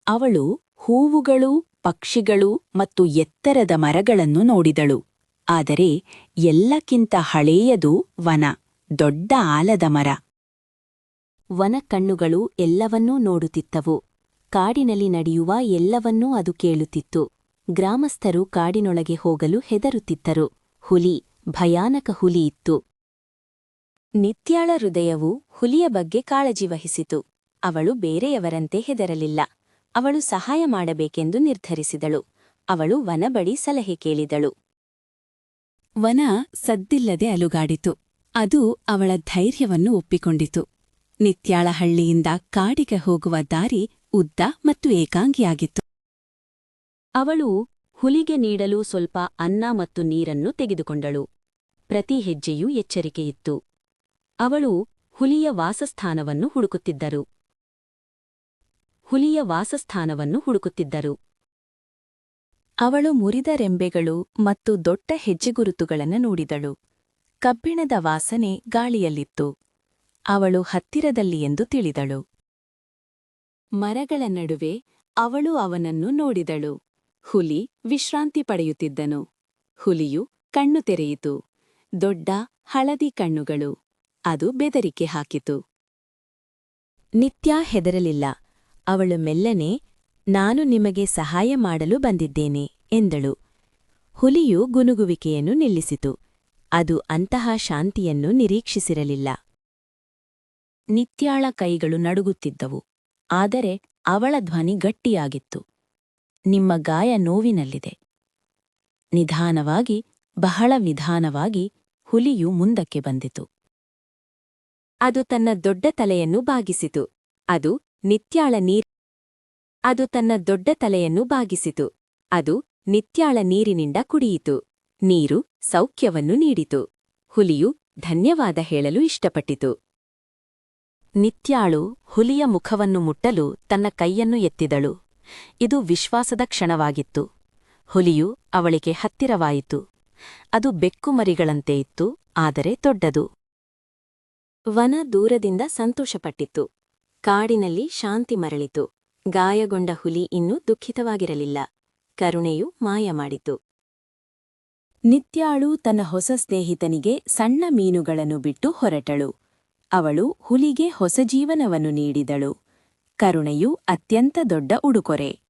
ಅವಳು ಹೂವುಗಳು, ಪಕ್ಷಿಗಳು ಮತ್ತು ಎತ್ತರದ ಮರಗಳನ್ನು ನೋಡಿದಳು. ಆದರೆ ಎಲ್ಲಕ್ಕಿಂತ ಹಳೆಯದು ವನ, ದೊಡ್ಡ ಆಲದ ಮರ. ವನಕಣ್ಣುಗಳು ಎಲ್ಲವನ್ನೂ ನೋಡುತ್ತಿದ್ದವು. ಕಾಡಿನಲ್ಲಿ ನಡೆಯುವ ಎಲ್ಲವನ್ನೂ ಅದು ಕೇಳುತ್ತಿತ್ತು. ಗ್ರಾಮಸ್ಥರು ಕಾಡಿನೊಳಗೆ ಹೋಗಲು ಹೆದರುತ್ತಿದ್ದರು. ಹುಲಿ, ಭಯಾನಕ ಹುಲಿ ಇತ್ತು. ನಿತ್ಯಾಳ ಹೃದಯವು ಹುಲಿಯ ಬಗ್ಗೆ ಕಾಳಜಿ ವಹಿಸಿತು. ಅವಳು ಬೇರೆಯವರಂತೆ ಹೆದರಲಿಲ್ಲ. ಅವಳು ಸಹಾಯ ಮಾಡಬೇಕೆಂದು ನಿರ್ಧರಿಸಿದಳು. ಅವಳು ವನ ಬಳಿ ಸಲಹೆ ಕೇಳಿದಳು. ವನ ಸದ್ದಿಲ್ಲದೆ ಅಲುಗಾಡಿತು. ಅದು ಅವಳ ಧೈರ್ಯವನ್ನು ಒಪ್ಪಿಕೊಂಡಿತು. ನಿತ್ಯಾಳ ಹಳ್ಳಿಯಿಂದ ಕಾಡಿಗೆ ಹೋಗುವ ದಾರಿ ಉದ್ದ ಮತ್ತು ಏಕಾಂಗಿಯಾಗಿತ್ತು. ಅವಳು ಹುಲಿಗೆ ನೀಡಲು ಸ್ವಲ್ಪ ಅನ್ನ ಮತ್ತು ನೀರನ್ನು ತೆಗೆದುಕೊಂಡಳು. ಪ್ರತಿ ಹೆಜ್ಜೆಯೂ ಎಚ್ಚರಿಕೆಯಿತ್ತು. ಅವಳು ಹುಲಿಯ ವಾಸಸ್ಥಾನವನ್ನು ಹುಡುಕುತ್ತಿದ್ದರು. ಅವಳು ಮುರಿದ ರೆಂಬೆಗಳು ಮತ್ತು ದೊಡ್ಡ ಹೆಜ್ಜೆಗುರುತುಗಳನ್ನು ನೋಡಿದಳು. ಕಬ್ಬಿಣದ ವಾಸನೆ ಗಾಳಿಯಲ್ಲಿತ್ತು. ಅವಳು ಹತ್ತಿರದಲ್ಲಿ ಎಂದು ತಿಳಿದಳು. ಮರಗಳ ನಡುವೆ ಅವಳು ಅವನನ್ನು ನೋಡಿದಳು. ಹುಲಿ ವಿಶ್ರಾಂತಿ ಪಡೆಯುತ್ತಿದ್ದನು. ಹುಲಿಯು ಕಣ್ಣು ತೆರೆಯಿತು. ದೊಡ್ಡ ಹಳದಿ ಕಣ್ಣುಗಳು. ಅದು ಬೆದರಿಕೆ ಹಾಕಿತು. ನಿತ್ಯಾ ಹೆದರಲಿಲ್ಲ. ಅವಳು ಮೆಲ್ಲನೆ, ನಾನು ನಿಮಗೆ ಸಹಾಯ ಮಾಡಲು ಬಂದಿದ್ದೇನೆ ಎಂದಳು. ಹುಲಿಯು ಗುನುಗುವಿಕೆಯನ್ನು ನಿಲ್ಲಿಸಿತು. ಅದು ಅಂತಹ ಶಾಂತಿಯನ್ನು ನಿರೀಕ್ಷಿಸಿರಲಿಲ್ಲ. ನಿತ್ಯಾಳ ಕೈಗಳು ನಡುಗುತ್ತಿದ್ದವು. ಆದರೆ ಅವಳ ಧ್ವನಿ ಗಟ್ಟಿಯಾಗಿತ್ತು. ನಿಮ್ಮ ಗಾಯ ನೋವಿನಲ್ಲಿದೆ. ನಿಧಾನವಾಗಿ, ಬಹಳ ನಿಧಾನವಾಗಿ ಹುಲಿಯು ಮುಂದಕ್ಕೆ ಬಂದಿತು. ಅದು ತನ್ನ ದೊಡ್ಡ ತಲೆಯನ್ನು ಬಾಗಿಸಿತು. ಅದು ನಿತ್ಯಾಳ ನೀರಿನಿಂದ ಕುಡಿಯಿತು. ನೀರು ಸೌಖ್ಯವನ್ನು ನೀಡಿತು. ಹುಲಿಯು ಧನ್ಯವಾದ ಹೇಳಲು ಇಷ್ಟಪಟ್ಟಿತು. ನಿತ್ಯಾಳು ಹುಲಿಯ ಮುಖವನ್ನು ಮುಟ್ಟಲು ತನ್ನ ಕೈಯನ್ನು ಎತ್ತಿದಳು. ಇದು ವಿಶ್ವಾಸದ ಕ್ಷಣವಾಗಿತ್ತು. ಹುಲಿಯು ಅವಳಿಗೆ ಹತ್ತಿರವಾಯಿತು. ಅದು ಬೆಕ್ಕುಮರಿಗಳಂತೆ ಇತ್ತು, ಆದರೆ ದೊಡ್ಡದು. ವನ ದೂರದಿಂದ ಸಂತೋಷಪಟ್ಟಿತ್ತು. ಕಾಡಿನಲ್ಲಿ ಶಾಂತಿ ಮರಳಿತು. ಗಾಯಗೊಂಡ ಹುಲಿ ಇನ್ನೂ ದುಃಖಿತವಾಗಿರಲಿಲ್ಲ. ಕರುಣೆಯು ಮಾಯ ಮಾಡಿತು. ನಿತ್ಯಾಳು ತನ್ನ ಹೊಸ ಸ್ನೇಹಿತನಿಗೆ ಸಣ್ಣ ಮೀನುಗಳನ್ನು ಬಿಟ್ಟು ಹೊರಟಳು. ಅವಳು ಹುಲಿಗೆ ಹೊಸ ಜೀವನವನ್ನು ನೀಡಿದಳು. ಕರುಣೆಯು ಅತ್ಯಂತ ದೊಡ್ಡ ಉಡುಗೊರೆ.